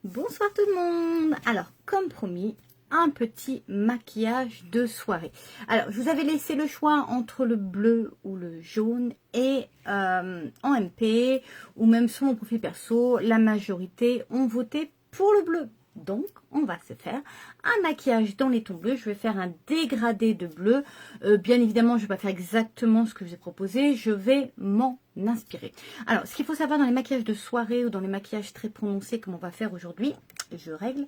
Bonsoir tout le monde. Alors, comme promis, un petit maquillage de soirée. Alors, je vous avais laissé le choix entre le bleu ou le jaune et en MP ou même sur mon profil perso, la majorité ont voté pour le bleu. Donc, on va se faire un maquillage dans les tons bleus. Je vais faire un dégradé de bleu. Bien évidemment, je ne vais pas faire exactement ce que je vous ai proposé. Je vais m'en inspirer. Alors, ce qu'il faut savoir dans les maquillages de soirée ou dans les maquillages très prononcés, comme on va faire aujourd'hui, je règle,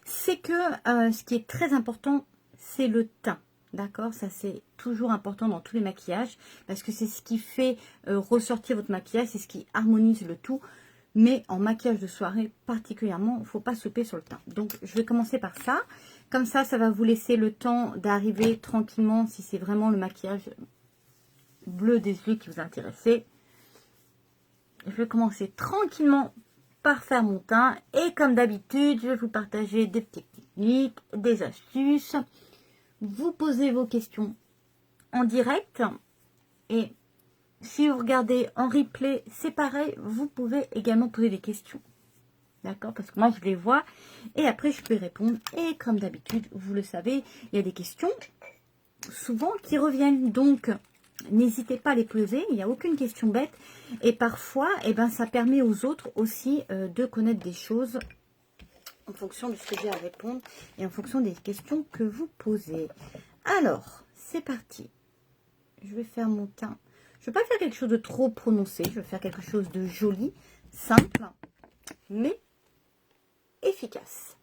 c'est que ce qui est très important, c'est le teint. D'accord, ça c'est toujours important dans tous les maquillages parce que c'est ce qui fait ressortir votre maquillage, c'est ce qui harmonise le tout. Mais en maquillage de soirée particulièrement, il ne faut pas souper sur le teint. Donc je vais commencer par ça. Comme ça, ça va vous laisser le temps d'arriver tranquillement si c'est vraiment le maquillage bleu des yeux qui vous intéresse. Je vais commencer tranquillement par faire mon teint. Et comme d'habitude, je vais vous partager des petites techniques, des astuces. Vous posez vos questions en direct. Et si vous regardez en replay, c'est pareil. Vous pouvez également poser des questions. D'accord? Parce que moi, je les vois. Et après, je peux y répondre. Et comme d'habitude, vous le savez, il y a des questions souvent qui reviennent. Donc, n'hésitez pas à les poser. Il n'y a aucune question bête. Et parfois, eh ben, ça permet aux autres aussi de connaître des choses en fonction de ce que j'ai à répondre et en fonction des questions que vous posez. Alors, c'est parti. Je vais faire mon teint. Je ne vais pas faire quelque chose de trop prononcé. Je vais faire quelque chose de joli, simple, mais efficace.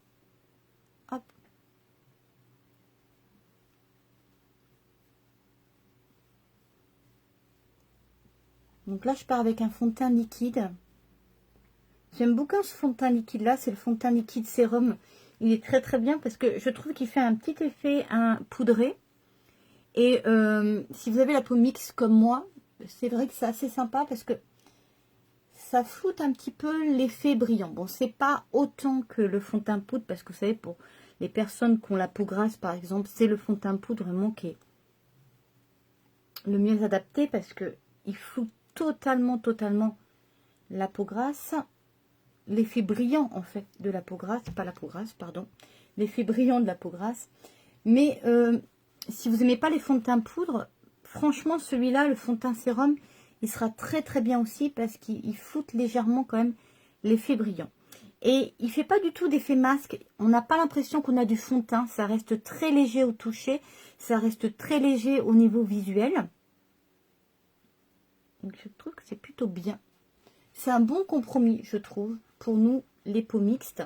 Hop. Donc là, je pars avec un fond de teint liquide. J'aime beaucoup ce fond de teint liquide là. C'est le fond de teint liquide sérum. Il est très très bien parce que je trouve qu'il fait un petit effet poudré. Et si vous avez la peau mixte comme moi, c'est vrai que c'est assez sympa parce que ça floute un petit peu l'effet brillant. Bon, c'est pas autant que le fond de teint poudre parce que vous savez, pour les personnes qui ont la peau grasse par exemple, c'est le fond de teint poudre vraiment qui est le mieux adapté parce que il floute totalement la peau grasse. L'effet brillant en fait de la peau grasse, pas la peau grasse, pardon. L'effet brillant de la peau grasse. Mais si vous n'aimez pas les fonds de teint poudre, franchement celui-là, le fond de teint sérum, il sera très très bien aussi parce qu'il floute légèrement quand même l'effet brillant. Et il ne fait pas du tout d'effet masque. On n'a pas l'impression qu'on a du fond de teint. Ça reste très léger au toucher. Ça reste très léger au niveau visuel. Donc je trouve que c'est plutôt bien. C'est un bon compromis, je trouve, pour nous, les peaux mixtes.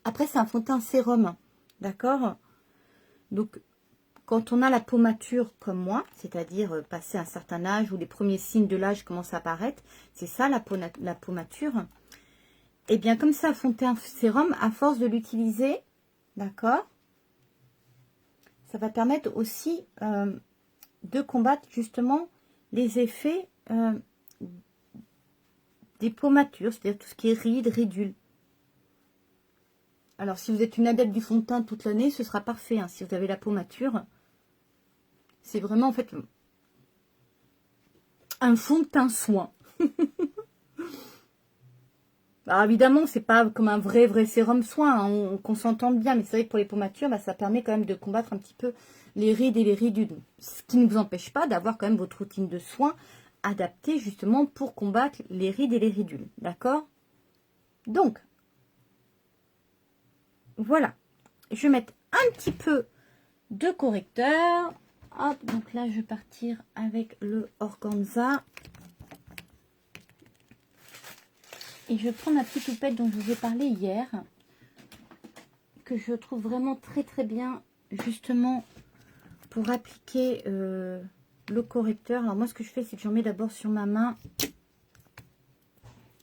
Après, c'est un fond de teint sérum. D'accord? Donc, quand on a la peau mature comme moi, c'est-à-dire passé un certain âge où les premiers signes de l'âge commencent à apparaître, c'est ça la peau mature. Et bien comme ça, fond de teint sérum, à force de l'utiliser, d'accord, ça va permettre aussi de combattre justement les effets des peaux matures, c'est-à-dire tout ce qui est rides, ridules. Alors si vous êtes une adepte du fond de teint toute l'année, ce sera parfait. Hein, si vous avez la peau mature, c'est vraiment en fait un fond de teint soin. Alors évidemment, c'est pas comme un vrai sérum soin, hein, qu'on s'entende bien, mais c'est vrai que pour les peaux matures, bah, ça permet quand même de combattre un petit peu les rides et les ridules. Ce qui ne vous empêche pas d'avoir quand même votre routine de soins adaptée justement pour combattre les rides et les ridules. D'accord? Donc, voilà. Je vais mettre un petit peu de correcteur. Hop, donc là, je vais partir avec le organza. Et je vais prendre la petite houppette dont je vous ai parlé hier, que je trouve vraiment très très bien, justement, pour appliquer le correcteur. Alors moi, ce que je fais, c'est que j'en mets d'abord sur ma main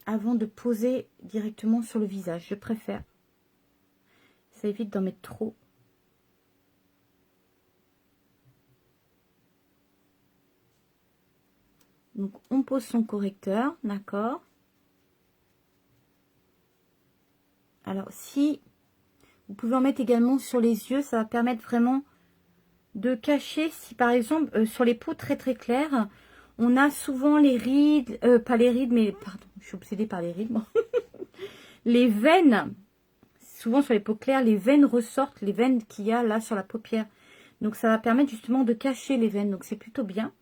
avant de poser directement sur le visage. Je préfère. Ça évite d'en mettre trop. Donc, on pose son correcteur, d'accord? Alors, si vous pouvez en mettre également sur les yeux, ça va permettre vraiment de cacher, si par exemple, sur les peaux très très claires, on a souvent les rides, pas les rides, mais pardon, je suis obsédée par les rides, moi. les veines, souvent sur les peaux claires, les veines ressortent, les veines qu'il y a là sur la paupière. Donc ça va permettre justement de cacher les veines, donc c'est plutôt bien.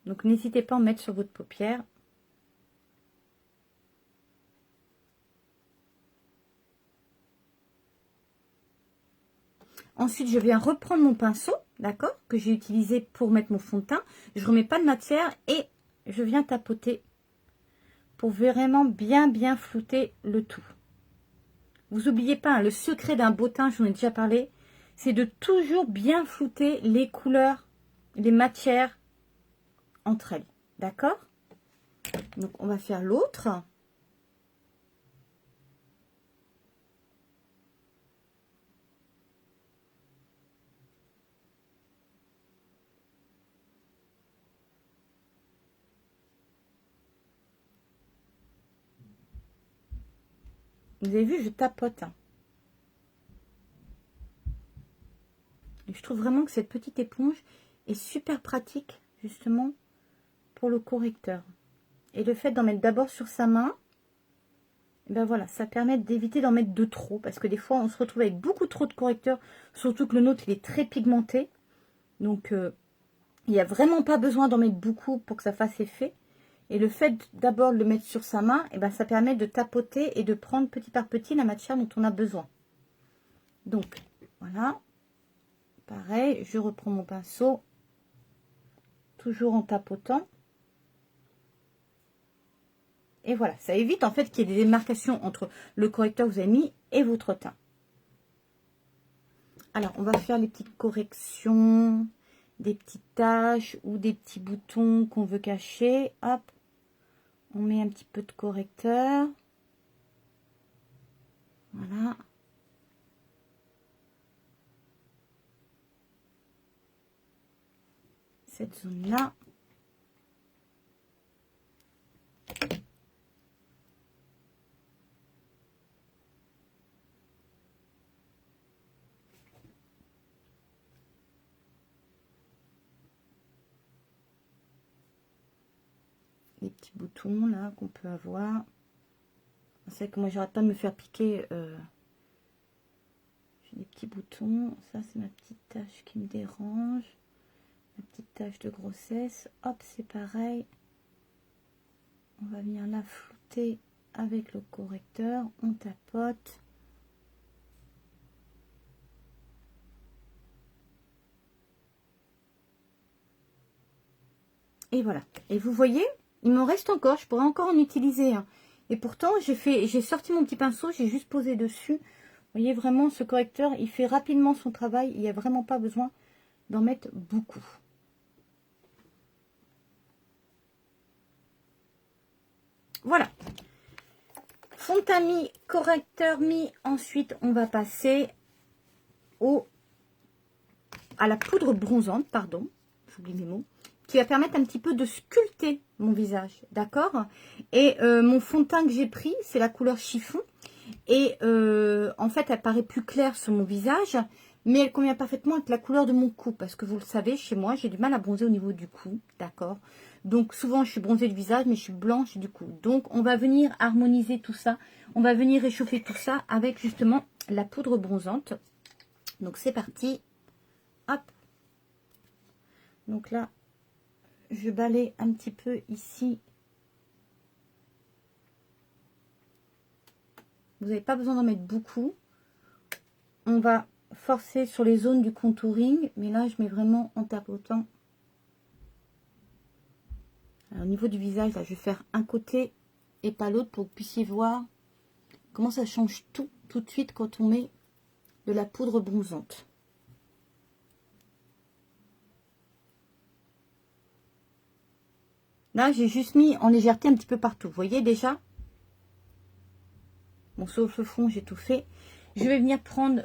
Donc n'hésitez pas à en mettre sur votre paupière. Ensuite, je viens reprendre mon pinceau, d'accord, que j'ai utilisé pour mettre mon fond de teint. Je ne remets pas de matière et je viens tapoter pour vraiment bien flouter le tout. Vous n'oubliez pas, hein, le secret d'un beau teint, je vous en ai déjà parlé, c'est de toujours bien flouter les couleurs, les matières entre elles, d'accord? Donc, on va faire l'autre. Vous avez vu, je tapote. Hein. Et je trouve vraiment que cette petite éponge est super pratique, justement, pour le correcteur. Et le fait d'en mettre d'abord sur sa main, ben voilà, ça permet d'éviter d'en mettre de trop. Parce que des fois, on se retrouve avec beaucoup trop de correcteurs. Surtout que le nôtre, il est très pigmenté. Donc, il n'y a vraiment pas besoin d'en mettre beaucoup pour que ça fasse effet. Et le fait d'abord de le mettre sur sa main, et ben ça permet de tapoter et de prendre petit par petit la matière dont on a besoin. Donc, voilà. Pareil, je reprends mon pinceau. Toujours en tapotant. Et voilà, ça évite en fait qu'il y ait des démarcations entre le correcteur que vous avez mis et votre teint. Alors, on va faire les petites corrections, des petites taches ou des petits boutons qu'on veut cacher. Hop, on met un petit peu de correcteur. Voilà. Cette zone-là. Les petits boutons là qu'on peut avoir. C'est que moi j'arrête pas de me faire piquer. J'ai des petits boutons. Ça c'est ma petite tache qui me dérange. Ma petite tache de grossesse. Hop, c'est pareil. On va venir la flouter avec le correcteur. On tapote. Et voilà. Et vous voyez, il m'en reste encore. Je pourrais encore en utiliser un. Et pourtant, j'ai sorti mon petit pinceau. J'ai juste posé dessus. Vous voyez vraiment, ce correcteur, il fait rapidement son travail. Il n'y a vraiment pas besoin d'en mettre beaucoup. Voilà. Fond de teint mis, correcteur mis. Ensuite, on va passer à la poudre bronzante, pardon. J'oublie mes mots. Qui va permettre un petit peu de sculpter mon visage, d'accord? Et mon fond de teint que j'ai pris, c'est la couleur chiffon. Et en fait, elle paraît plus claire sur mon visage, mais elle convient parfaitement avec la couleur de mon cou. Parce que vous le savez, chez moi, j'ai du mal à bronzer au niveau du cou, d'accord? Donc souvent, je suis bronzée du visage, mais je suis blanche du cou. Donc, on va venir harmoniser tout ça. On va venir réchauffer tout ça avec justement la poudre bronzante. Donc, c'est parti. Hop. Donc là, je balaye un petit peu ici. Vous n'avez pas besoin d'en mettre beaucoup. On va forcer sur les zones du contouring. Mais là, je mets vraiment en tapotant. Alors, au niveau du visage, là, je vais faire un côté et pas l'autre pour que vous puissiez voir comment ça change tout de suite quand on met de la poudre bronzante. Là, j'ai juste mis en légèreté un petit peu partout. Vous voyez déjà? Bon, sauf le fond, j'ai tout fait. Je vais venir prendre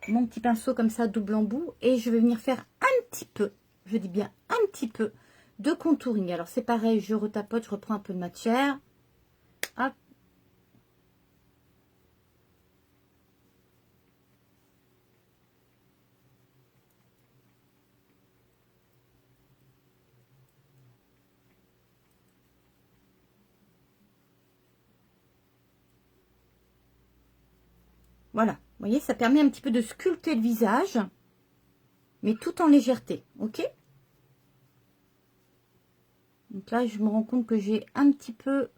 mon petit pinceau comme ça, double embout. Et je vais venir faire un petit peu, je dis bien un petit peu, de contouring. Alors, c'est pareil, je retapote, je reprends un peu de matière. Hop. Voilà, vous voyez, ça permet un petit peu de sculpter le visage, mais tout en légèreté, ok? Donc là, je me rends compte que j'ai un petit peu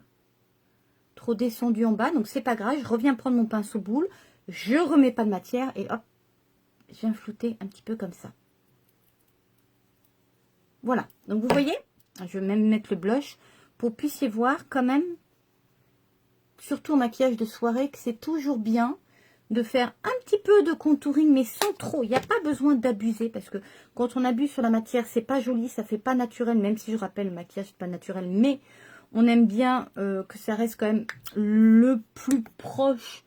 trop descendu en bas, donc c'est pas grave, je reviens prendre mon pinceau boule, je remets pas de matière, et hop, je viens flouter un petit peu comme ça. Voilà, donc vous voyez, je vais même mettre le blush, pour que vous puissiez voir quand même, surtout en maquillage de soirée, que c'est toujours bien de faire un petit peu de contouring, mais sans trop. Il n'y a pas besoin d'abuser, parce que quand on abuse sur la matière, c'est pas joli, ça fait pas naturel, même si je rappelle, le maquillage, c'est pas naturel, mais on aime bien que ça reste quand même le plus proche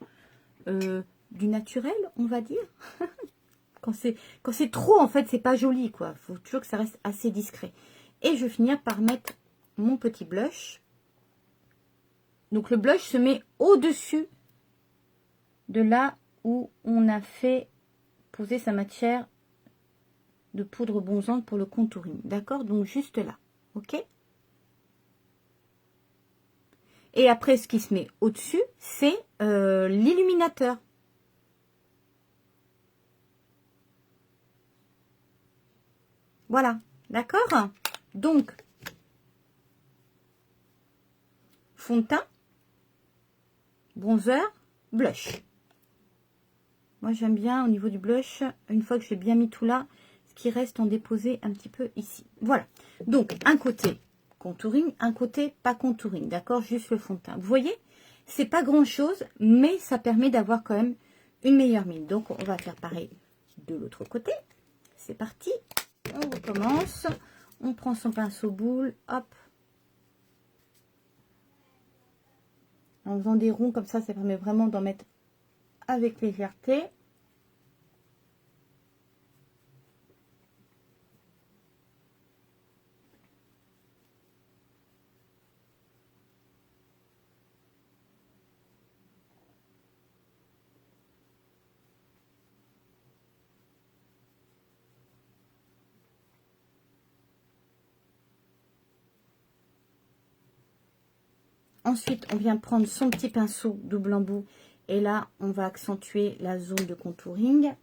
du naturel, on va dire. Quand c'est trop, en fait, c'est pas joli, quoi. Il faut toujours que ça reste assez discret. Et je vais finir par mettre mon petit blush. Donc, le blush se met au-dessus de là où on a fait poser sa matière de poudre bronzante pour le contouring. D'accord? Donc, juste là. OK? Et après, ce qui se met au-dessus, c'est l'illuminateur. Voilà. D'accord? Donc, fond de teint, bronzer, blush. Moi, j'aime bien au niveau du blush, une fois que j'ai bien mis tout là, ce qui reste en déposé un petit peu ici. Voilà. Donc, un côté contouring, un côté pas contouring. D'accord? Juste le fond de teint. Vous voyez? C'est pas grand-chose, mais ça permet d'avoir quand même une meilleure mine. Donc, on va faire pareil de l'autre côté. C'est parti. On recommence. On prend son pinceau boule. Hop. En faisant des ronds comme ça permet vraiment d'en mettre avec légèreté. Ensuite, on vient prendre son petit pinceau double embout et là, on va accentuer la zone de contouring.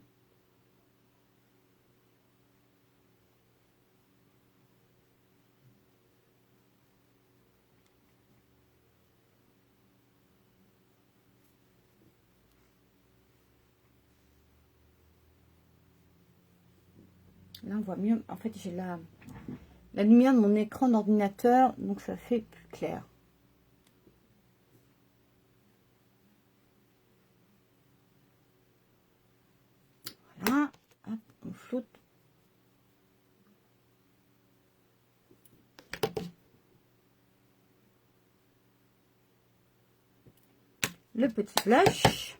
Là, on voit mieux. En fait, j'ai la lumière de mon écran d'ordinateur, donc ça fait plus clair. Voilà. Hop, on floute. Le petit blush.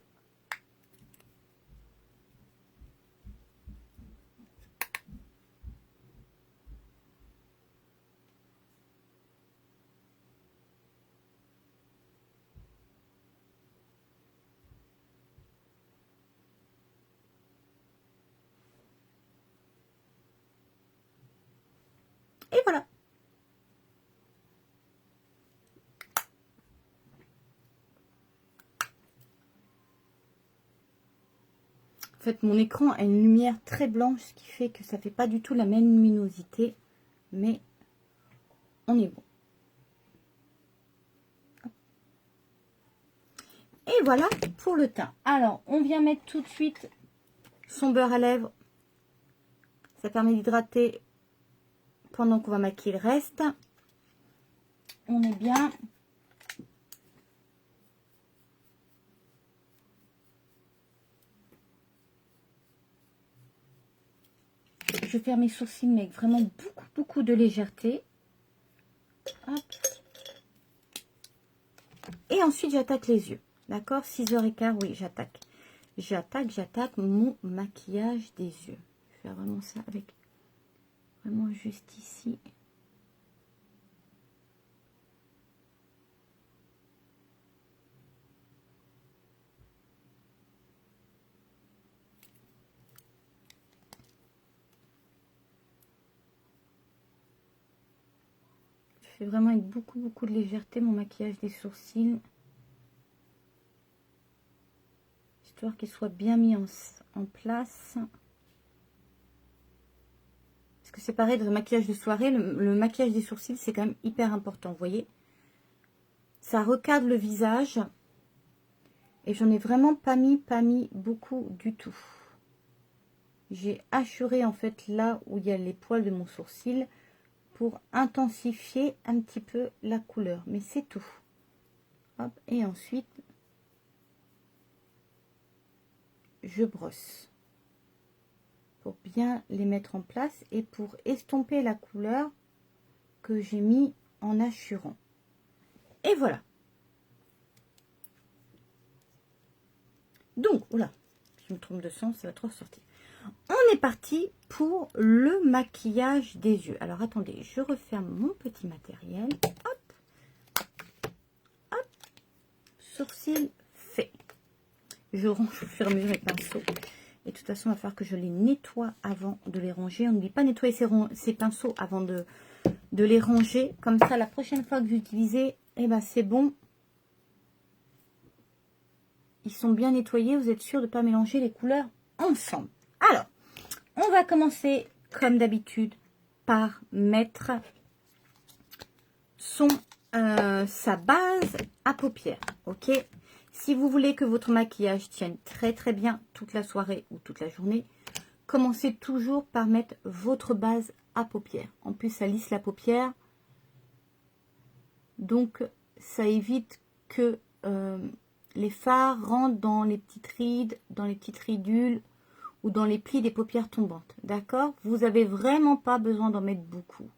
Et voilà. En fait, mon écran a une lumière très blanche, ce qui fait que ça fait pas du tout la même luminosité, mais on est bon. Et voilà pour le teint. Alors, on vient mettre tout de suite son beurre à lèvres. Ça permet d'hydrater pendant qu'on va maquiller le reste. On est bien. Je vais faire mes sourcils, mais avec vraiment beaucoup de légèreté. Hop. Et ensuite, j'attaque les yeux. D'accord? 6h15, oui, j'attaque. J'attaque mon maquillage des yeux. Je vais faire vraiment ça avec... Vraiment juste ici. Je fais vraiment avec beaucoup de légèreté mon maquillage des sourcils. histoire qu'il soit bien mis en place. Parce que c'est pareil, dans le maquillage de soirée, le maquillage des sourcils, c'est quand même hyper important, vous voyez. Ça recadre le visage. Et j'en ai vraiment pas mis beaucoup du tout. J'ai assuré en fait là où il y a les poils de mon sourcil pour intensifier un petit peu la couleur. Mais c'est tout. Hop, et ensuite, je brosse. Pour bien les mettre en place et pour estomper la couleur que j'ai mis en assurant. Et voilà. Donc, oula, je me trompe de sens, ça va trop ressortir. On est parti pour le maquillage des yeux. Alors, attendez, je referme mon petit matériel. Hop, hop, sourcils fait. Je range au fur et à mesure mes pinceaux. Et de toute façon, il va falloir que je les nettoie avant de les ranger. On n'oublie pas de nettoyer ces pinceaux avant de les ranger. Comme ça, la prochaine fois que vous utilisez, eh ben, c'est bon. Ils sont bien nettoyés. Vous êtes sûr de ne pas mélanger les couleurs ensemble. Alors, on va commencer, comme d'habitude, par mettre sa base à paupières. Ok? Si vous voulez que votre maquillage tienne très très bien toute la soirée ou toute la journée, commencez toujours par mettre votre base à paupières. En plus, ça lisse la paupière. Donc, ça évite que les fards rentrent dans les petites rides, dans les petites ridules ou dans les plis des paupières tombantes. D'accord? Vous n'avez vraiment pas besoin d'en mettre beaucoup.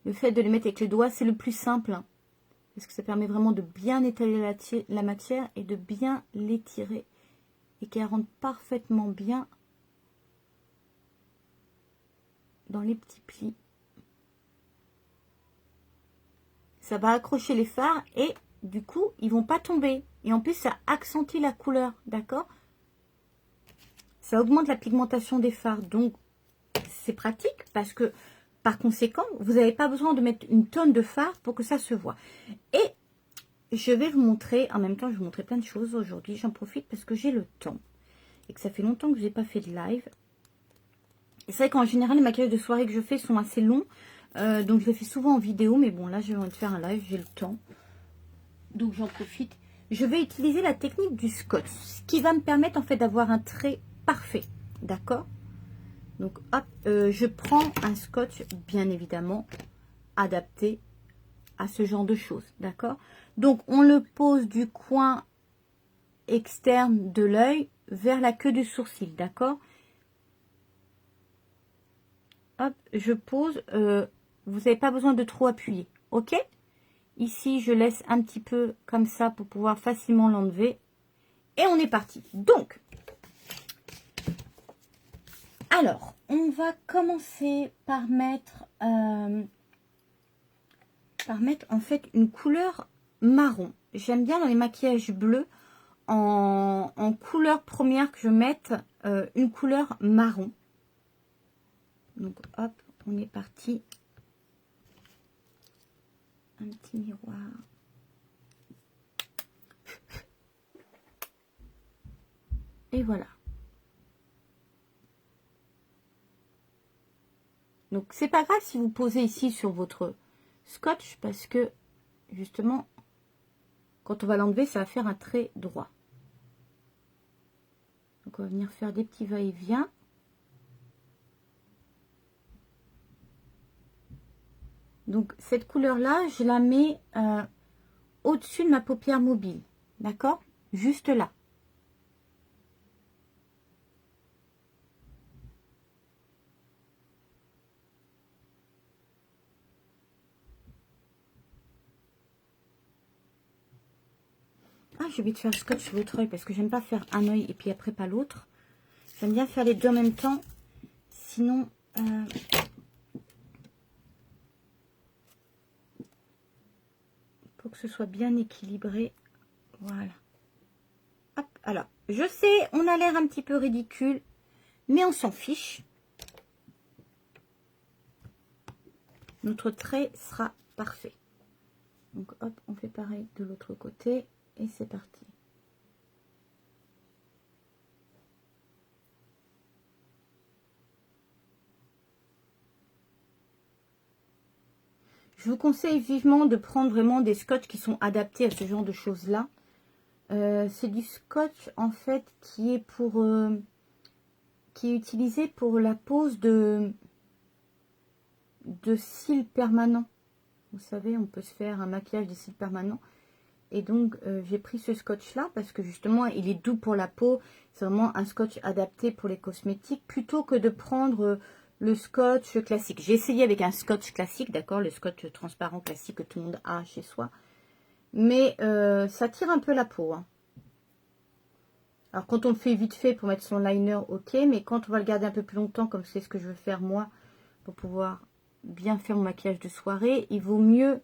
Le fait de les mettre avec les doigts, c'est le plus simple. Hein, parce que ça permet vraiment de bien étaler la matière et de bien l'étirer. Et qu'elle rentre parfaitement bien dans les petits plis. Ça va accrocher les fards et du coup, ils vont pas tomber. Et en plus, ça accentue la couleur. D'accord? Ça augmente la pigmentation des fards. Donc, c'est pratique parce que, par conséquent, vous n'avez pas besoin de mettre une tonne de fard pour que ça se voit. Et je vais vous montrer, en même temps, je vais vous montrer plein de choses aujourd'hui. J'en profite parce que j'ai le temps. Et que ça fait longtemps que je n'ai pas fait de live. Et c'est vrai qu'en général, les maquillages de soirée que je fais sont assez longs. Donc, je les fais souvent en vidéo. Mais bon, là, je vais envie de faire un live. J'ai le temps. Donc, j'en profite. Je vais utiliser la technique du scotch. Ce qui va me permettre, en fait, d'avoir un trait parfait. D'accord? Donc, hop, je prends un scotch, bien évidemment, adapté à ce genre de choses. D'accord? Donc, on le pose du coin externe de l'œil vers la queue du sourcil. D'accord? Hop, je pose. Vous n'avez pas besoin de trop appuyer. Ok? Ici, je laisse un petit peu comme ça pour pouvoir facilement l'enlever. Et on est parti. Donc, alors, on va commencer par mettre en fait une couleur marron. J'aime bien dans les maquillages bleus, en couleur première que je mette une couleur marron. Donc hop, on est parti. Un petit miroir. Et voilà. Donc c'est pas grave si vous posez ici sur votre scotch parce que justement quand on va l'enlever ça va faire un trait droit. Donc on va venir faire des petits va-et-vient. Donc cette couleur là je la mets au-dessus de ma paupière mobile. D'accord? Juste là. Ah, j'ai oublié de faire le scotch sur l'autre œil parce que j'aime pas faire un œil et puis après pas l'autre. J'aime bien faire les deux en même temps. Sinon, pour que ce soit bien équilibré. Voilà. Hop, alors, je sais, on a l'air un petit peu ridicule, mais on s'en fiche. Notre trait sera parfait. Donc, hop, on fait pareil de l'autre côté et c'est parti. Je vous conseille vivement de prendre vraiment des scotch qui sont adaptés à ce genre de choses-là. C'est du scotch en fait qui est utilisé pour la pose de cils permanents. Vous savez, on peut se faire un maquillage de cils permanents. Et donc, j'ai pris ce scotch-là parce que justement, il est doux pour la peau. C'est vraiment un scotch adapté pour les cosmétiques plutôt que de prendre le scotch classique. J'ai essayé avec un scotch classique, d'accord, le scotch transparent classique que tout le monde a chez soi. Mais ça tire un peu la peau. Hein. Alors, quand on le fait vite fait pour mettre son liner, ok. Mais quand on va le garder un peu plus longtemps, comme c'est ce que je veux faire moi, pour pouvoir bien faire mon maquillage de soirée, il vaut mieux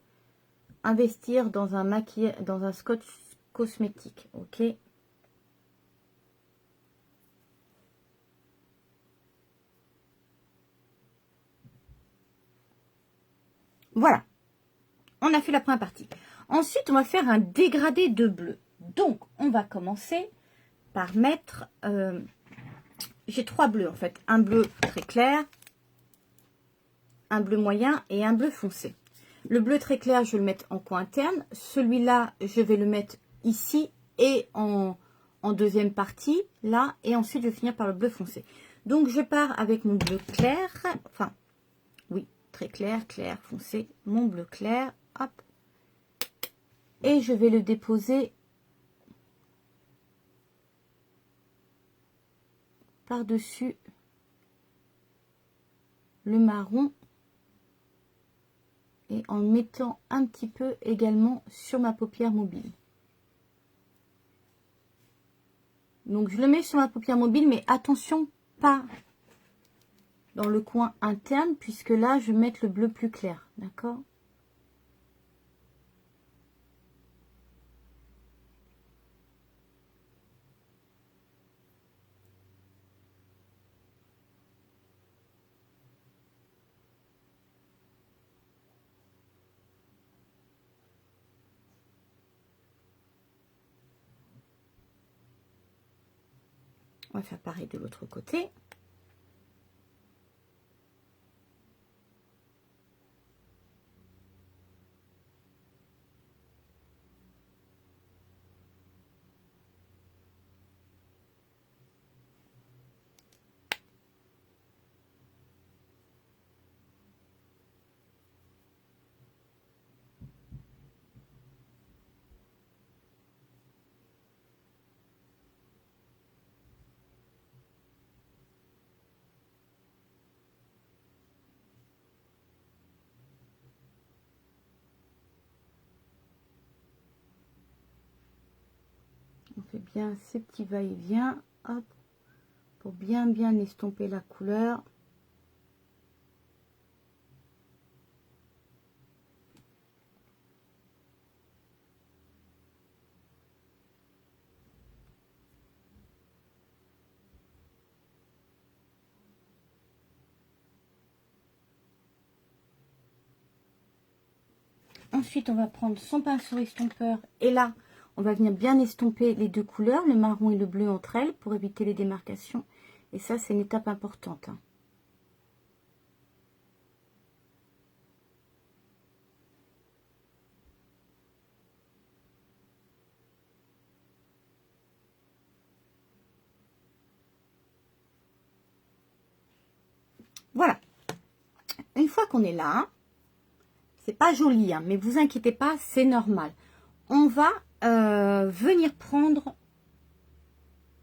investir dans un maquillage, dans un scotch cosmétique, ok. Voilà, on a fait la première partie. Ensuite, on va faire un dégradé de bleu. Donc, on va commencer par mettre, j'ai 3 bleus en fait, un bleu très clair, un bleu moyen et un bleu foncé. Le bleu très clair, je vais le mettre en coin interne. Celui-là, je vais le mettre ici et en deuxième partie, là. Et ensuite, je vais finir par le bleu foncé. Donc, je pars avec mon bleu clair. Enfin, oui, très clair, clair, foncé. Mon bleu clair, hop. Et je vais le déposer par-dessus le marron. Et en mettant un petit peu également sur ma paupière mobile. Donc, je le mets sur ma paupière mobile, mais attention, pas dans le coin interne, puisque là, je vais mettre le bleu plus clair, d'accord? On va faire pareil de l'autre côté. On fait bien ces petits va-et-vient, hop, pour bien estomper la couleur. Ensuite, on va prendre son pinceau estompeur et là, on va venir bien estomper les deux couleurs, le marron et le bleu entre elles, pour éviter les démarcations. Et ça, c'est une étape importante. Hein. Voilà. Une fois qu'on est là, c'est pas joli, hein, mais vous inquiétez pas, c'est normal. On va venir prendre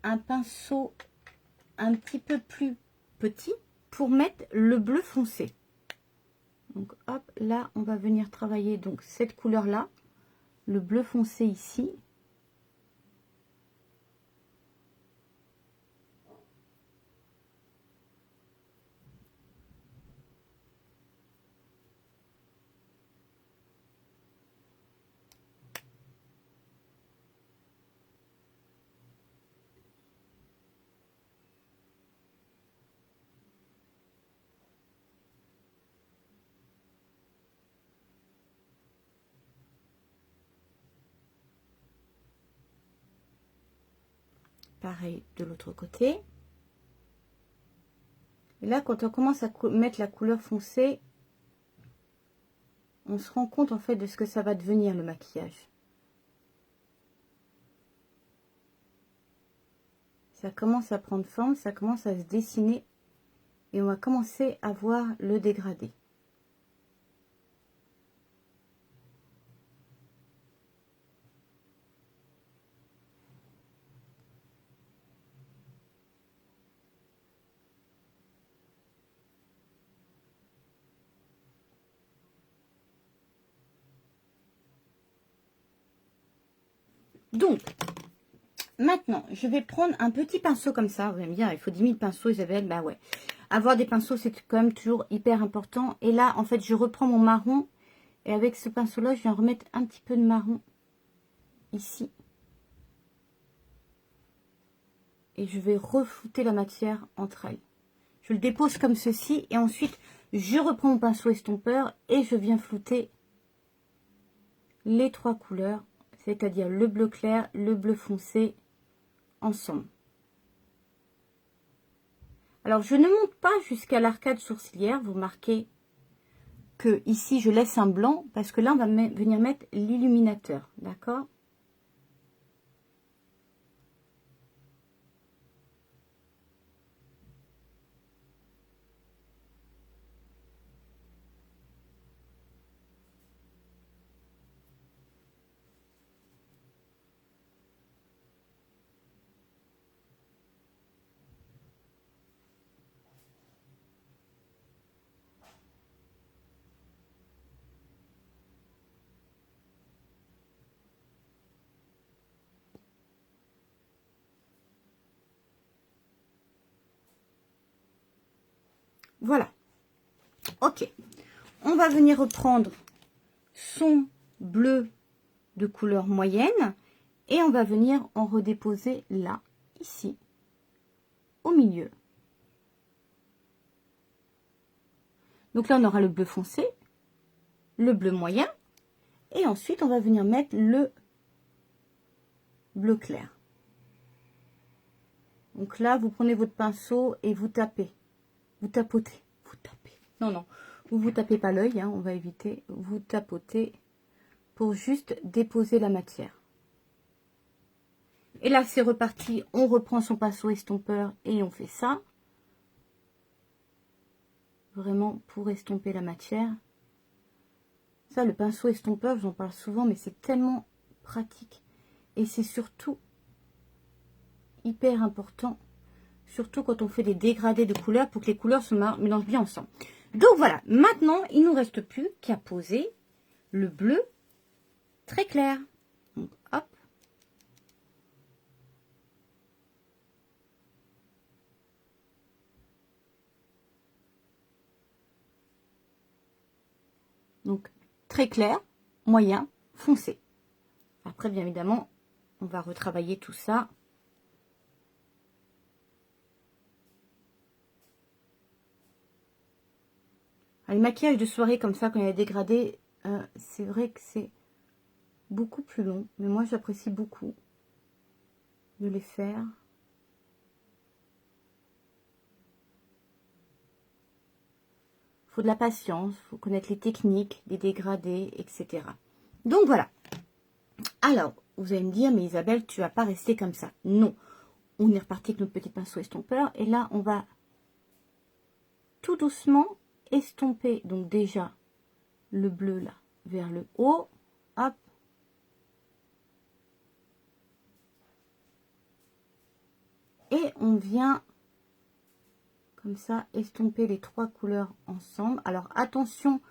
un pinceau un petit peu plus petit pour mettre le bleu foncé. Donc hop, là on va venir travailler donc cette couleur là, le bleu foncé ici. Pareil de l'autre côté. Et là, quand on commence à mettre la couleur foncée, on se rend compte en fait de ce que ça va devenir le maquillage. Ça commence à prendre forme, ça commence à se dessiner et on va commencer à voir le dégradé. Donc, maintenant, je vais prendre un petit pinceau comme ça. Vous allez me dire, il faut 10 000 pinceaux, Isabelle. Bah ouais. Avoir des pinceaux, c'est quand même toujours hyper important. Et là, en fait, je reprends mon marron. Et avec ce pinceau-là, je viens remettre un petit peu de marron ici. Et je vais refouter la matière entre elles. Je le dépose comme ceci. Et ensuite, je reprends mon pinceau estompeur et je viens flouter les trois couleurs. C'est-à-dire le bleu clair, le bleu foncé ensemble. Alors, je ne monte pas jusqu'à l'arcade sourcilière. Vous remarquez que ici, je laisse un blanc parce que là, on va venir mettre l'illuminateur. D'accord ? Voilà. Ok. On va venir reprendre son bleu de couleur moyenne et on va venir en redéposer là, ici, au milieu. Donc là, on aura le bleu foncé, le bleu moyen et ensuite, on va venir mettre le bleu clair. Donc là, vous prenez votre pinceau et vous tapez, vous tapotez, vous tapez. Non, non, vous tapez pas l'œil, hein, on va éviter, vous tapotez pour juste déposer la matière. Et là, c'est reparti. On reprend son pinceau estompeur et on fait ça. Vraiment pour estomper la matière. Ça, le pinceau estompeur, j'en parle souvent, mais c'est tellement pratique. Et c'est surtout hyper important. Surtout quand on fait des dégradés de couleurs pour que les couleurs se mélangent bien ensemble. Donc voilà, maintenant, il ne nous reste plus qu'à poser le bleu très clair. Donc, hop. Donc, très clair, moyen, foncé. Après, bien évidemment, on va retravailler tout ça. Les maquillages de soirée comme ça, quand il y a dégradé, c'est vrai que c'est beaucoup plus long. Mais moi, j'apprécie beaucoup de les faire. Il faut de la patience, il faut connaître les techniques, les dégradés, etc. Donc voilà. Alors, vous allez me dire, mais Isabelle, tu vas pas rester comme ça. Non. On est reparti avec notre petit pinceau estompeur. Et là, on va tout doucement estomper. Donc déjà, le bleu là, vers le haut. Hop. Et on vient, comme ça, estomper les trois couleurs ensemble. Alors, attention,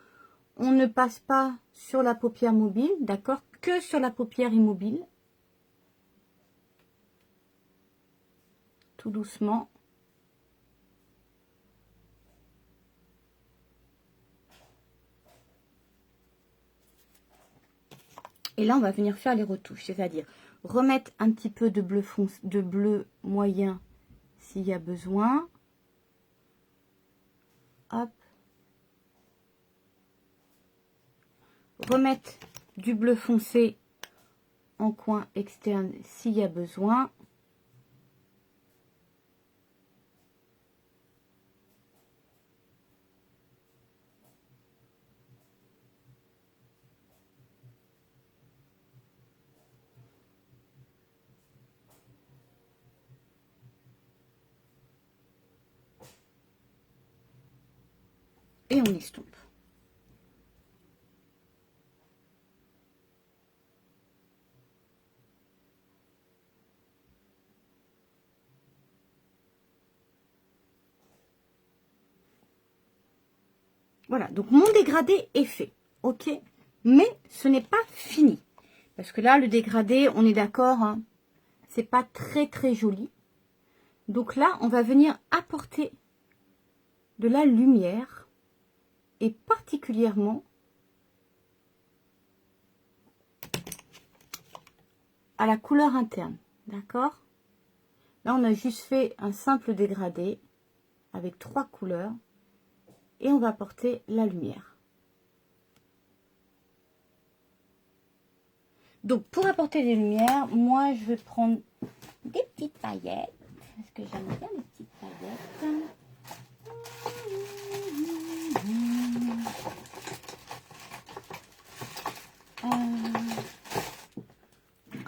on ne passe pas sur la paupière mobile, d'accord? Que sur la paupière immobile. Tout doucement. Et là, on va venir faire les retouches, c'est-à-dire remettre un petit peu de bleu foncé, de bleu moyen s'il y a besoin. Hop. Remettre du bleu foncé en coin externe s'il y a besoin. et on estompe. Voilà, donc mon dégradé est fait, ok? Mais ce n'est pas fini. Parce que là, le dégradé, on est d'accord, hein, c'est pas très très joli. Donc là, on va venir apporter de la lumière et particulièrement à la couleur interne, d'accord? Là, on a juste fait un simple dégradé avec 3 couleurs et on va apporter la lumière. Donc, pour apporter des lumières, moi, je vais prendre des petites paillettes parce que j'aime bien les petites paillettes.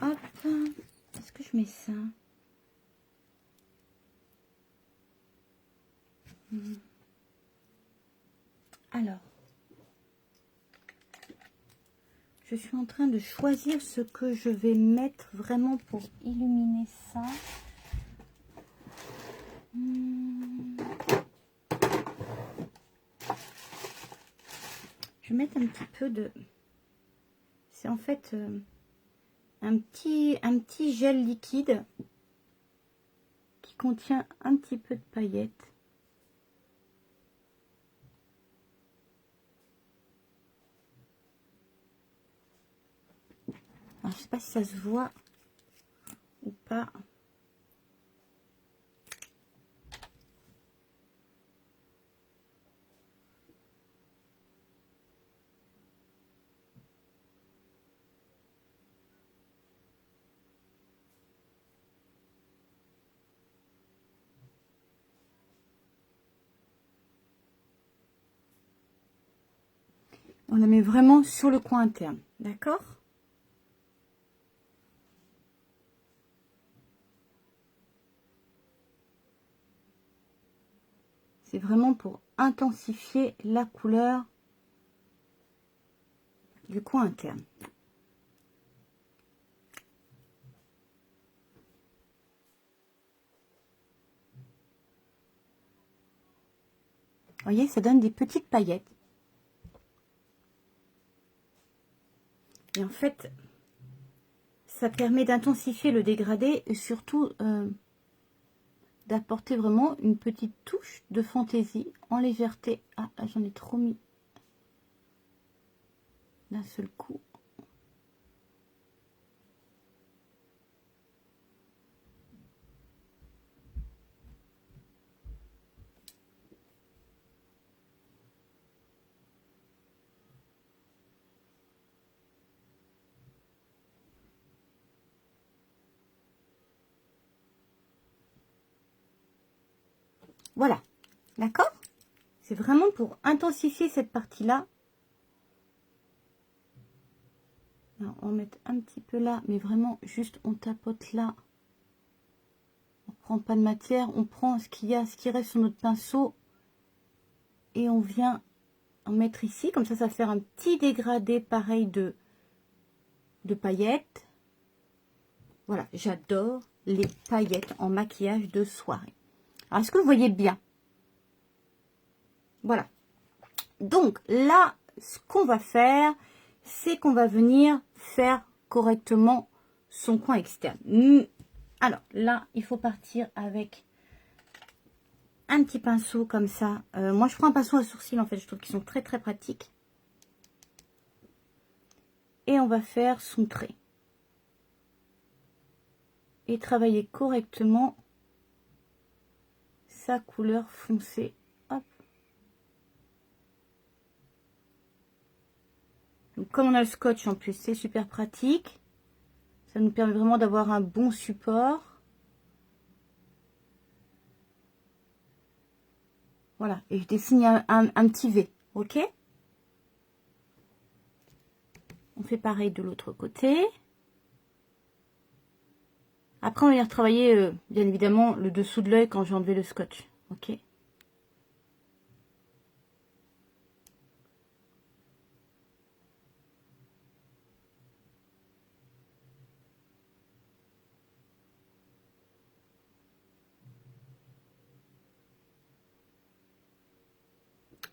Hop, est-ce que je mets ça? Alors, je suis en train de choisir ce que je vais mettre vraiment pour illuminer ça. Je vais mettre un petit peu de... C'est en fait un petit gel liquide qui contient un petit peu de paillettes. Alors, je sais pas si ça se voit ou pas. On la met vraiment sur le coin interne, d'accord? C'est vraiment pour intensifier la couleur du coin interne. Vous voyez, ça donne des petites paillettes. Et en fait, ça permet d'intensifier le dégradé et surtout d'apporter vraiment une petite touche de fantaisie en légèreté. Ah, j'en ai trop mis d'un seul coup. Voilà, d'accord? C'est vraiment pour intensifier cette partie-là. On va mettre un petit peu là, mais vraiment juste on tapote là. On prend pas de matière, on prend ce qu'il y a, ce qui reste sur notre pinceau et on vient en mettre ici. Comme ça va faire un petit dégradé pareil de paillettes. Voilà, j'adore les paillettes en maquillage de soirée. Alors, est-ce que vous voyez bien? Voilà. Donc, là, ce qu'on va faire, c'est qu'on va venir faire correctement son coin externe. Alors, là, il faut partir avec un petit pinceau comme ça. Moi, je prends un pinceau à sourcils, en fait. Je trouve qu'ils sont très, très pratiques. Et on va faire son trait. Et travailler correctement sa couleur foncée. Hop. Donc, comme on a le scotch en plus, c'est super pratique. Ça nous permet vraiment d'avoir un bon support. Voilà, et je dessine un petit V, ok? On fait pareil de l'autre côté. Après, on va venir travailler, bien évidemment, le dessous de l'œil quand j'ai enlevé le scotch, ok?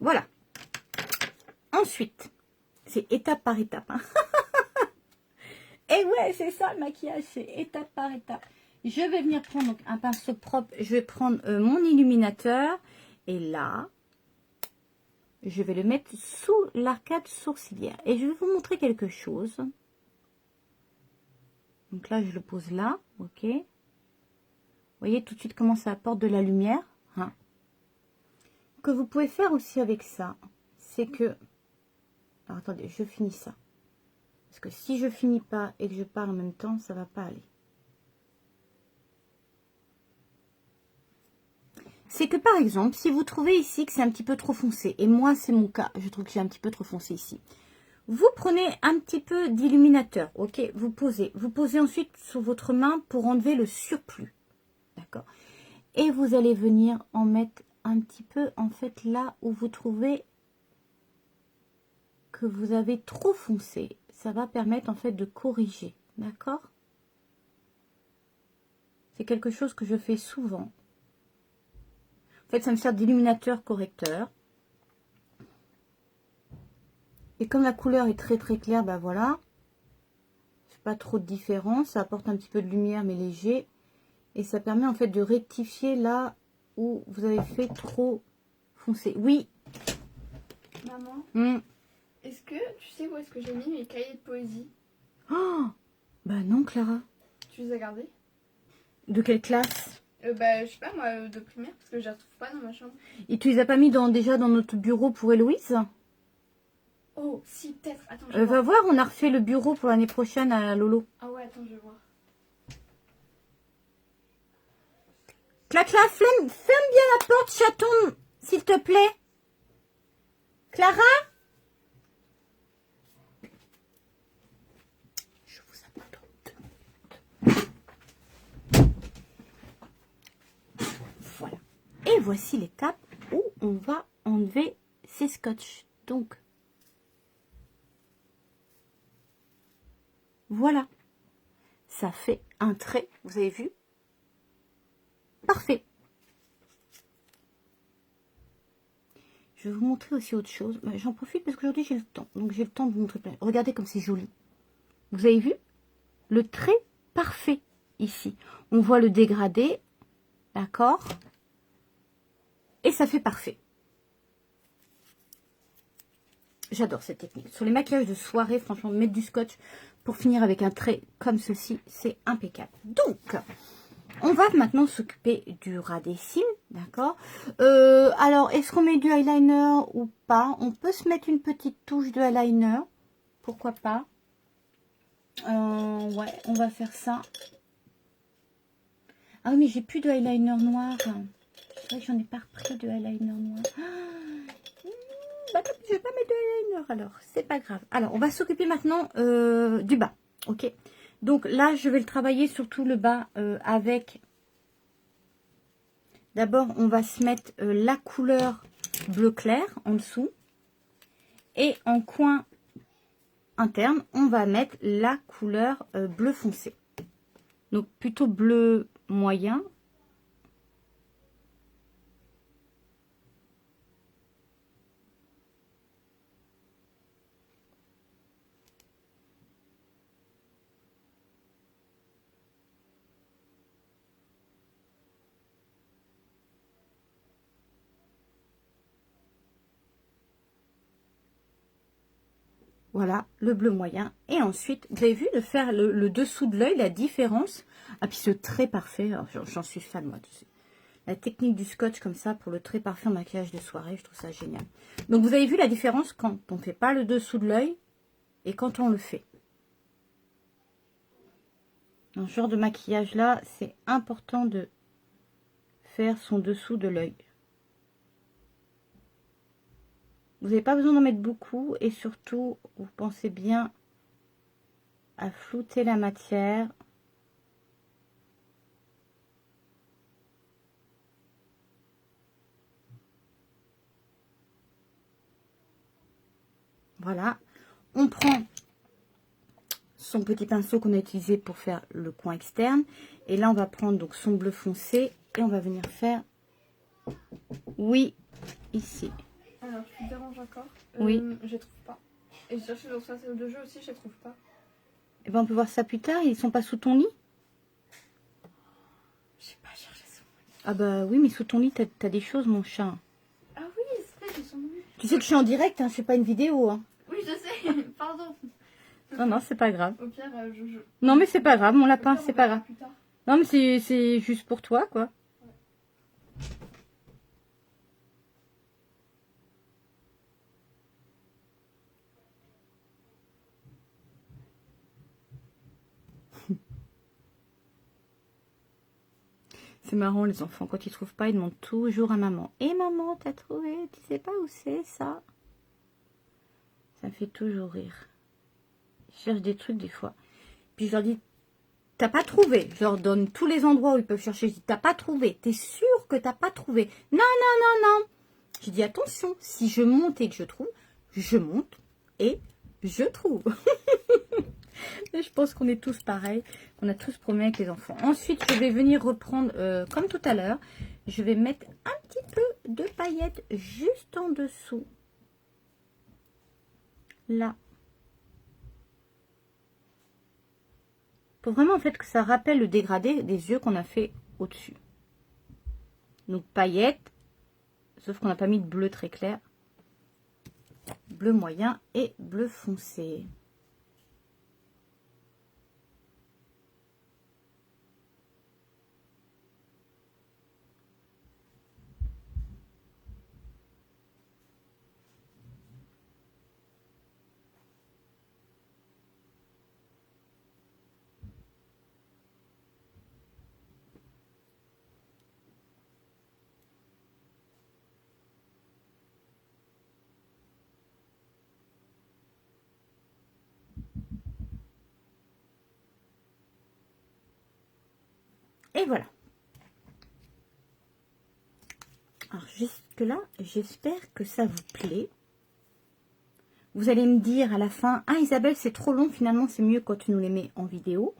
Voilà. Ensuite, c'est étape par étape. Hein. Et ouais, c'est ça le maquillage, c'est étape par étape. Je vais venir prendre donc, un pinceau propre. Je vais prendre mon illuminateur. Et là, je vais le mettre sous l'arcade sourcilière. Et je vais vous montrer quelque chose. Donc là, je le pose là. Ok. Vous voyez tout de suite comment ça apporte de la lumière. Hein. Ce que vous pouvez faire aussi avec ça, c'est que... Alors, attendez, je finis ça. Parce que si je finis pas et que je parle en même temps, ça va pas aller. C'est que par exemple, si vous trouvez ici que c'est un petit peu trop foncé, et moi c'est mon cas, je trouve que j'ai un petit peu trop foncé ici. Vous prenez un petit peu d'illuminateur, ok? Vous posez ensuite sur votre main pour enlever le surplus, d'accord? Et vous allez venir en mettre un petit peu, en fait, là où vous trouvez que vous avez trop foncé. Ça va permettre en fait de corriger, d'accord? C'est quelque chose que je fais souvent. En fait, ça me sert d'illuminateur correcteur. Et comme la couleur est très très claire, ben voilà. C'est pas trop de différence. Ça apporte un petit peu de lumière, mais léger. Et ça permet en fait de rectifier là où vous avez fait trop foncé. Oui. Maman, est-ce que tu sais où est-ce que j'ai mis mes cahiers de poésie? Oh, bah non, Clara. Tu les as gardés? De quelle classe? Bah, je sais pas, moi, de primaire, parce que je les retrouve pas dans ma chambre. Et tu les as pas mis déjà dans notre bureau pour Héloïse? Oh, si, peut-être. Attends, je vais Va voir. voir, on a refait le bureau pour l'année prochaine à Lolo. Ah ouais, attends, je vais voir. Clacla, ferme bien la porte, chaton, s'il te plaît. Clara? Je vous attends 2 minutes. Voilà. Et voici l'étape où on va enlever ces scotch. Donc, voilà. Ça fait un trait, vous avez vu? Parfait. Je vais vous montrer aussi autre chose. J'en profite parce qu'aujourd'hui j'ai le temps. Donc j'ai le temps de vous montrer plein. Regardez comme c'est joli. Vous avez vu? Le trait parfait ici. On voit le dégradé. D'accord? Et ça fait parfait. J'adore cette technique. Sur les maquillages de soirée, franchement, mettre du scotch pour finir avec un trait comme ceci, c'est impeccable. Donc, on va maintenant s'occuper du ras des cils, d'accord? Alors, est-ce qu'on met du eyeliner ou pas? On peut se mettre une petite touche de eyeliner. Pourquoi pas? Ouais, on va faire ça. Ah oui, mais j'ai plus de eyeliner noir. C'est vrai que j'en ai pas repris de eyeliner noir. Bah, je vais pas mettre de eyeliner alors, c'est pas grave. Alors, on va s'occuper maintenant du bas, ok? Donc là, je vais le travailler sur tout le bas avec... D'abord, on va se mettre la couleur bleu clair en dessous. Et en coin interne, on va mettre la couleur bleu foncé. Donc plutôt bleu moyen. Voilà, le bleu moyen. Et ensuite, vous avez vu de faire le dessous de l'œil, la différence. Ah, puis ce trait parfait, j'en suis fan, moi. La technique du scotch comme ça pour le trait parfait en maquillage de soirée, je trouve ça génial. Donc, vous avez vu la différence quand on ne fait pas le dessous de l'œil et quand on le fait. Dans ce genre de maquillage-là, c'est important de faire son dessous de l'œil. Vous n'avez pas besoin d'en mettre beaucoup et surtout, vous pensez bien à flouter la matière. Voilà. On prend son petit pinceau qu'on a utilisé pour faire le coin externe. Et là, on va prendre donc son bleu foncé et on va venir faire, oui, ici. Alors, alors tu te déranges encore. Oui. Je les trouve pas. Et je cherchais dans sa salle de jeu aussi, je les trouve pas. Eh ben, on peut voir ça plus tard. Ils sont pas sous ton lit? J'ai pas cherché ça. Ah bah oui, mais sous ton lit, t'as des choses, mon chat. Ah oui, c'est vrai, ils sont nuls. Tu sais que je suis en direct, hein, c'est pas une vidéo. Hein. Oui, je sais, pardon. Non, non, c'est pas grave. Au pire, je... Non, mais c'est pas grave, mon Au lapin, pire, on c'est pas verra grave. plus tard. Non, mais c'est juste pour toi, quoi. C'est marrant, les enfants, quand ils trouvent pas, ils demandent toujours à maman. Et maman, t'as trouvé? Tu sais pas où c'est, ça? Ça me fait toujours rire. Je cherche des trucs, des fois. Puis je leur dis, t'as pas trouvé? Je leur donne tous les endroits où ils peuvent chercher. Je dis, t'as pas trouvé? T'es sûr que t'as pas trouvé? Non, non, non, non. Je dis, attention, si je monte et que je trouve, je monte et je trouve. Et je pense qu'on est tous pareils, qu'on a tous promis avec les enfants. Ensuite, je vais venir reprendre, comme tout à l'heure, je vais mettre un petit peu de paillettes juste en dessous. Là. Pour vraiment, en fait, que ça rappelle le dégradé des yeux qu'on a fait au-dessus. Donc, paillettes, sauf qu'on n'a pas mis de bleu très clair. Bleu moyen et bleu foncé. Et voilà. Alors jusque là, j'espère que ça vous plaît. Vous allez me dire à la fin, ah Isabelle, c'est trop long, finalement c'est mieux quand tu nous les mets en vidéo.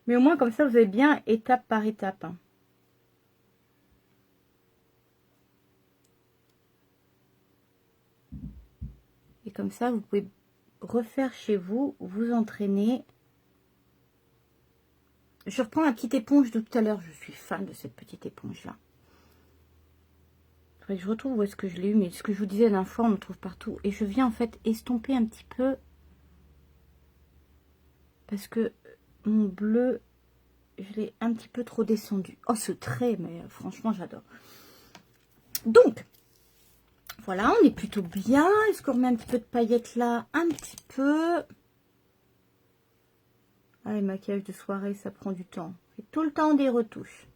Mais au moins comme ça, vous avez bien étape par étape. Hein. Et comme ça, vous pouvez refaire chez vous, vous entraîner. Je reprends la petite éponge de tout à l'heure. Je suis fan de cette petite éponge-là. Faudrait que je retrouve où est-ce que je l'ai eu. Mais ce que je vous disais la dernière fois, on le trouve partout. Et je viens en fait estomper un petit peu. Parce que mon bleu, je l'ai un petit peu trop descendu. Oh, ce trait, mais franchement, j'adore. Donc, voilà, on est plutôt bien. Est-ce qu'on remet un petit peu de paillettes là? Un petit peu. Ah, les maquillages de soirée, ça prend du temps. C'est tout le temps des retouches.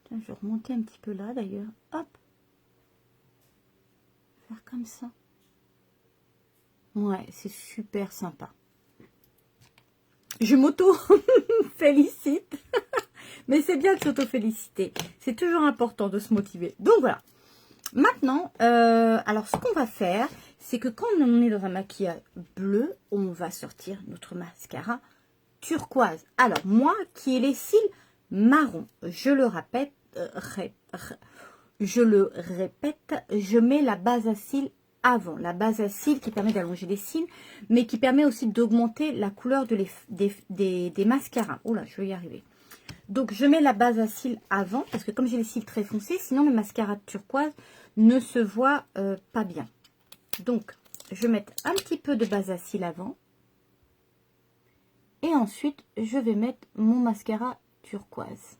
Tiens, je vais remonter un petit peu là d'ailleurs. Hop. Faire comme ça. Ouais, c'est super sympa. Je m'auto-félicite. Mais c'est bien de s'auto-féliciter. C'est toujours important de se motiver. Donc voilà. Maintenant, alors ce qu'on va faire, c'est que quand on est dans un maquillage bleu, on va sortir notre mascara turquoise. Alors moi, qui ai les cils marron, je le répète, je mets la base à cils avant. La base à cils qui permet d'allonger les cils, mais qui permet aussi d'augmenter la couleur des mascaras. Oh là, je vais y arriver. Donc, je mets la base à cils avant, parce que comme j'ai les cils très foncés, sinon le mascara turquoise ne se voit pas bien. Donc, je vais mettre un petit peu de base à cils avant. Et ensuite, je vais mettre mon mascara turquoise.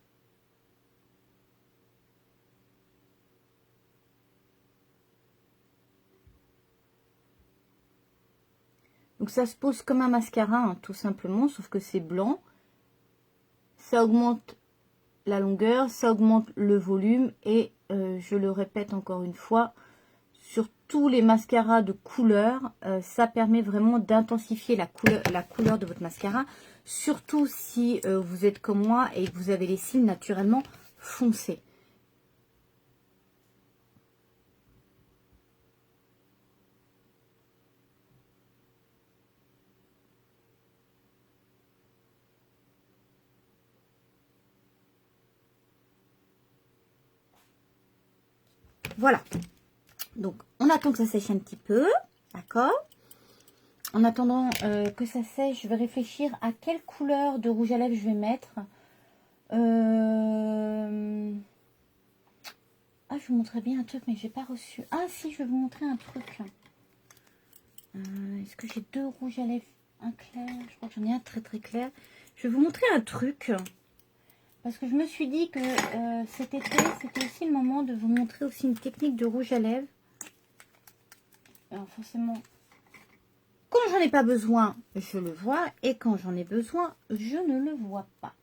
Donc, ça se pose comme un mascara, hein, tout simplement, sauf que c'est blanc. Ça augmente la longueur, ça augmente le volume et je le répète encore une fois, sur tous les mascaras de couleur, ça permet vraiment d'intensifier la couleur de votre mascara, surtout si vous êtes comme moi et que vous avez les cils naturellement foncés. Voilà. Donc, on attend que ça sèche un petit peu. D'accord. En attendant que ça sèche, je vais réfléchir à quelle couleur de rouge à lèvres je vais mettre. Ah, je vous montrerai bien un truc, mais j'ai pas reçu. Ah, si, je vais vous montrer un truc. Est-ce que j'ai deux rouges à lèvres? Un clair, je crois que j'en ai un très très clair. Je vais vous montrer un truc. Parce que je me suis dit que cet été, c'était aussi le moment de vous montrer aussi une technique de rouge à lèvres. Alors forcément, quand j'en ai pas besoin, je le vois. Et quand j'en ai besoin, je ne le vois pas.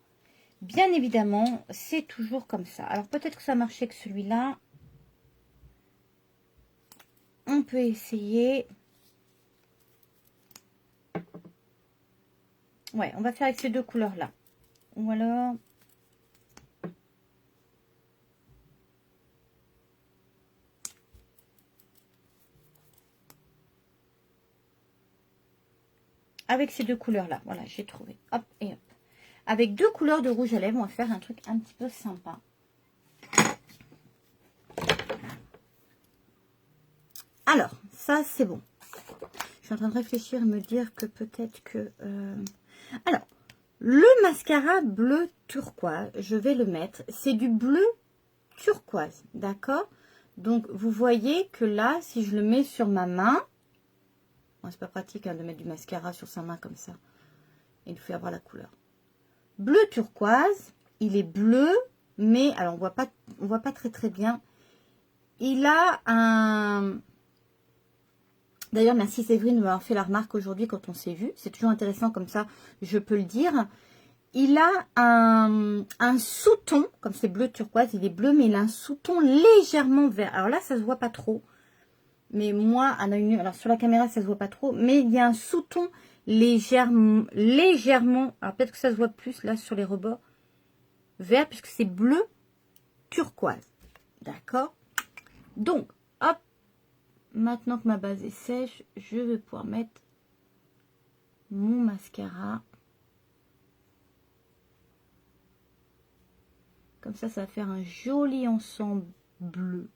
Bien évidemment, c'est toujours comme ça. Alors peut-être que ça marchait que celui-là. On peut essayer. Ouais, on va faire avec ces deux couleurs-là. Ou alors... avec ces deux couleurs-là. Voilà, j'ai trouvé. Hop et hop. Avec deux couleurs de rouge à lèvres, on va faire un truc un petit peu sympa. Alors, ça, c'est bon. Je suis en train de réfléchir et me dire que peut-être que... Alors, le mascara bleu turquoise, je vais le mettre. C'est du bleu turquoise, d'accord? Donc, vous voyez que là, si je le mets sur ma main... Bon, c'est pas pratique hein, de mettre du mascara sur sa main comme ça. Il faut avoir la couleur. Bleu turquoise, il est bleu, mais... Alors, on voit pas très très bien. Il a un... D'ailleurs, merci Séverine de m'avoir fait la remarque aujourd'hui quand on s'est vu. C'est toujours intéressant comme ça, je peux le dire. Il a un sous-ton, comme c'est bleu turquoise, il est bleu, mais il a un sous-ton légèrement vert. Alors là, ça se voit pas trop. Mais moi, à l'œil nu, alors sur la caméra, ça se voit pas trop. Mais il y a un sous-ton légèrement, alors peut-être que ça se voit plus là sur les rebords, vert, puisque c'est bleu turquoise. D'accord? Donc, hop. Maintenant que ma base est sèche, je vais pouvoir mettre mon mascara. Comme ça, ça va faire un joli ensemble bleu.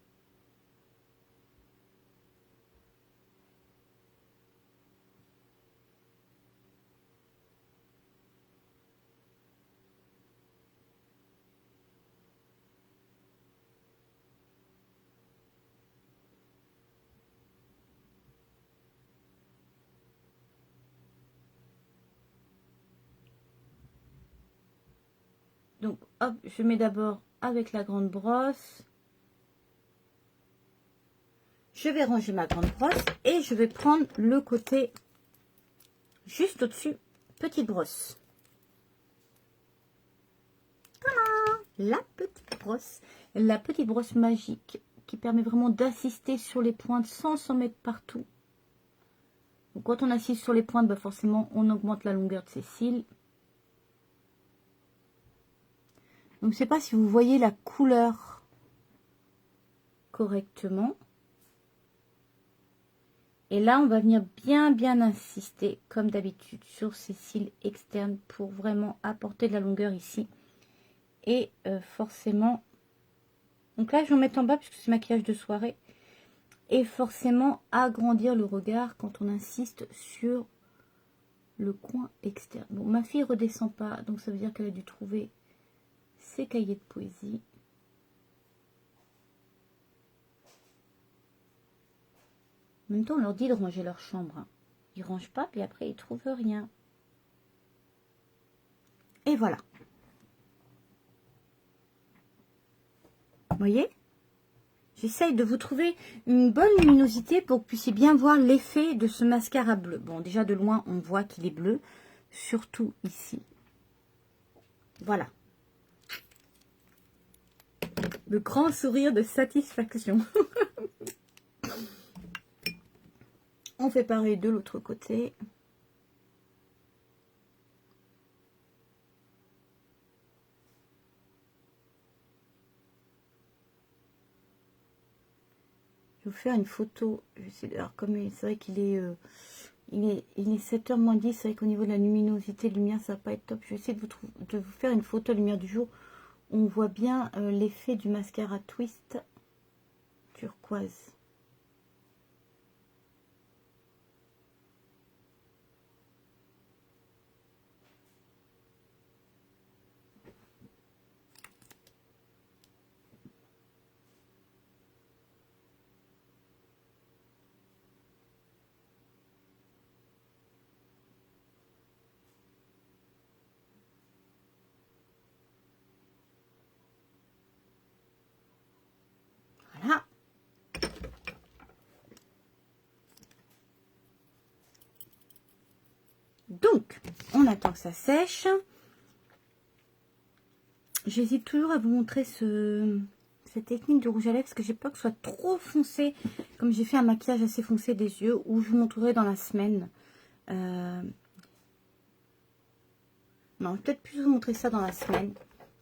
Donc, hop, je mets d'abord avec la grande brosse. Je vais ranger ma grande brosse et je vais prendre le côté juste au-dessus, petite brosse. Voilà, la petite brosse magique qui permet vraiment d'assister sur les pointes sans s'en mettre partout. Donc, quand on assiste sur les pointes, bah forcément, on augmente la longueur de ses cils. Donc, je ne sais pas si vous voyez la couleur correctement. Et là, on va venir bien insister, comme d'habitude, sur ces cils externes pour vraiment apporter de la longueur ici. Et forcément... Donc là, je vais en mettre en bas puisque c'est maquillage de soirée. Et forcément, agrandir le regard quand on insiste sur le coin externe. Bon, ma fille redescend pas, donc ça veut dire qu'elle a dû trouver ses cahiers de poésie. En même temps, on leur dit de ranger leur chambre. Hein. Ils rangent pas, puis après, ils trouvent rien. Et voilà. Vous voyez? J'essaye de vous trouver une bonne luminosité pour que vous puissiez bien voir l'effet de ce mascara bleu. Bon, déjà de loin, on voit qu'il est bleu. Surtout ici. Voilà. Le grand sourire de satisfaction. On fait pareil de l'autre côté. Je vais vous faire une photo. Alors, comme c'est vrai qu'il est, il est 7h moins 10, c'est vrai qu'au niveau de la luminosité, de lumière, ça va pas être top. Je vais essayer de vous faire une photo à lumière du jour. On voit bien l'effet du mascara twist. turquoise. Voilà. Donc, on attend que ça sèche. J'hésite toujours à vous montrer cette technique du rouge à lèvres parce que j'ai peur que ce soit trop foncé. Comme j'ai fait un maquillage assez foncé des yeux, où je vous montrerai dans la semaine. Non, peut-être plus vous montrer ça dans la semaine.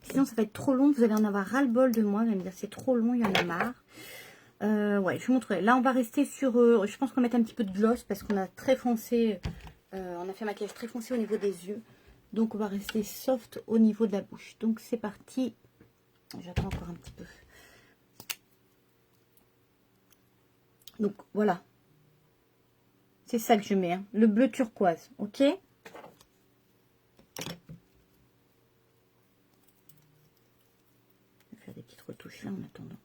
Sinon, ça va être trop long. Vous allez en avoir ras-le-bol de moi. Vous allez me dire c'est trop long, il y en a marre. Ouais, je vous montrerai. Là, on va rester sur... je pense qu'on va mettre un petit peu de gloss parce qu'on a très foncé... on a fait un maquillage très foncé au niveau des yeux. Donc, on va rester soft au niveau de la bouche. Donc, c'est parti. J'attends encore un petit peu. Donc, voilà. C'est ça que je mets. Hein. Le bleu turquoise. OK? Je vais faire des petites retouches là en attendant.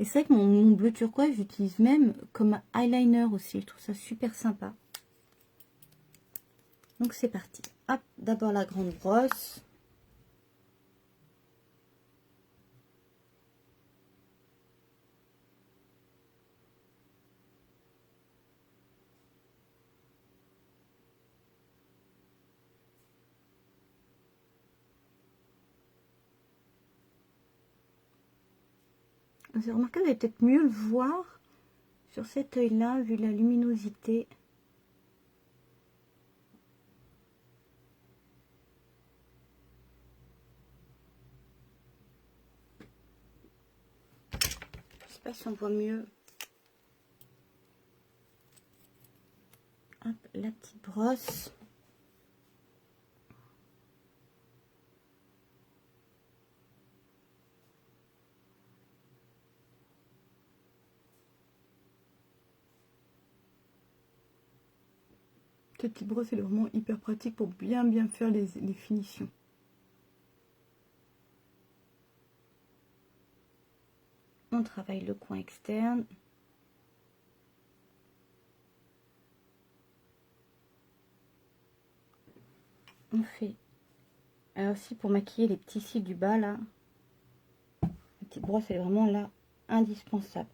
Et c'est vrai que mon bleu turquoise, j'utilise même comme eyeliner aussi. Je trouve ça super sympa. Donc c'est parti. Hop, d'abord la grande brosse. Vous avez remarqué, vous allez peut-être mieux le voir sur cet œil-là, vu la luminosité. Je sais pas si on voit mieux. Hop, la petite brosse. Cette petite brosse, elle est vraiment hyper pratique pour bien faire les finitions. On travaille le coin externe. On fait aussi pour maquiller les petits cils du bas là. La petite brosse, elle est vraiment là indispensable.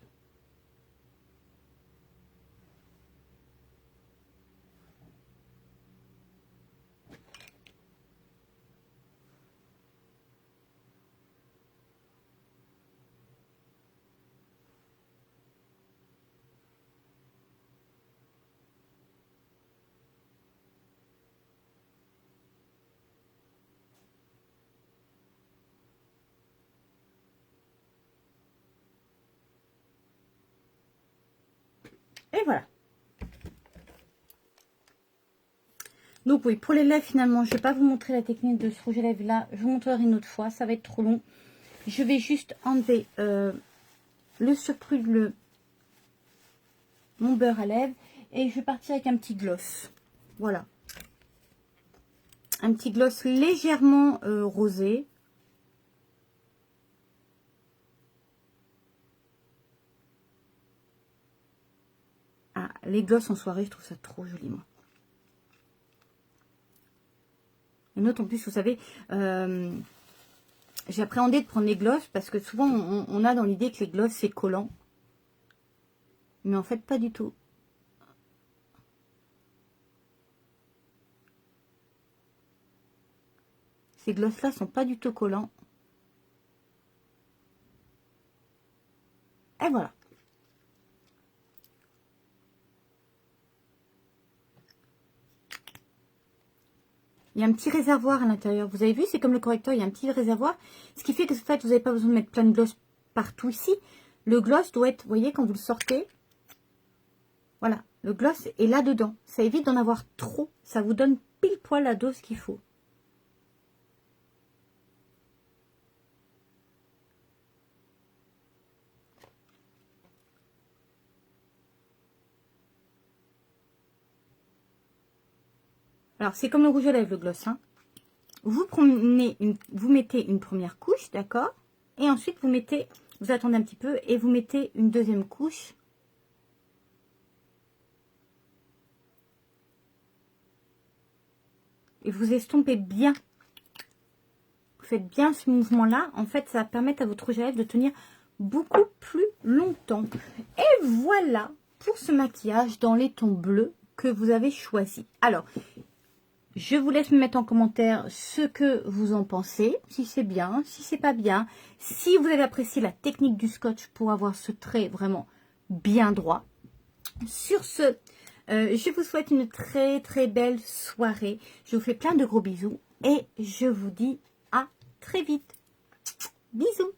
Et voilà. Donc oui, pour les lèvres, finalement, je ne vais pas vous montrer la technique de ce rouge à lèvres là. Je vous montrerai une autre fois, ça va être trop long. Je vais juste enlever le surplus de mon beurre à lèvres. Et je vais partir avec un petit gloss. Voilà. Un petit gloss légèrement rosé. Ah, les glosses en soirée, je trouve ça trop joli, moi. Une autre en plus, vous savez, j'ai appréhendé de prendre les glosses parce que souvent on a dans l'idée que les glosses c'est collant. Mais en fait, pas du tout. Ces glosses-là sont pas du tout collants. Et voilà. Il y a un petit réservoir à l'intérieur. Vous avez vu, c'est comme le correcteur, il y a un petit réservoir. Ce qui fait que en fait, vous n'avez pas besoin de mettre plein de gloss partout ici. Le gloss doit être, vous voyez, quand vous le sortez, voilà, le gloss est là-dedans. Ça évite d'en avoir trop. Ça vous donne pile poil la dose qu'il faut. Alors, c'est comme le rouge à lèvres, le gloss. Hein. Vous mettez une première couche, d'accord? Et ensuite, vous attendez un petit peu et vous mettez une deuxième couche. Et vous estompez bien. Vous faites bien ce mouvement-là. En fait, ça va permettre à votre rouge à lèvres de tenir beaucoup plus longtemps. Et voilà pour ce maquillage dans les tons bleus que vous avez choisi. Alors, je vous laisse me mettre en commentaire ce que vous en pensez, si c'est bien, si c'est pas bien, si vous avez apprécié la technique du scotch pour avoir ce trait vraiment bien droit. Sur ce, je vous souhaite une très très belle soirée. Je vous fais plein de gros bisous et je vous dis à très vite. Bisous.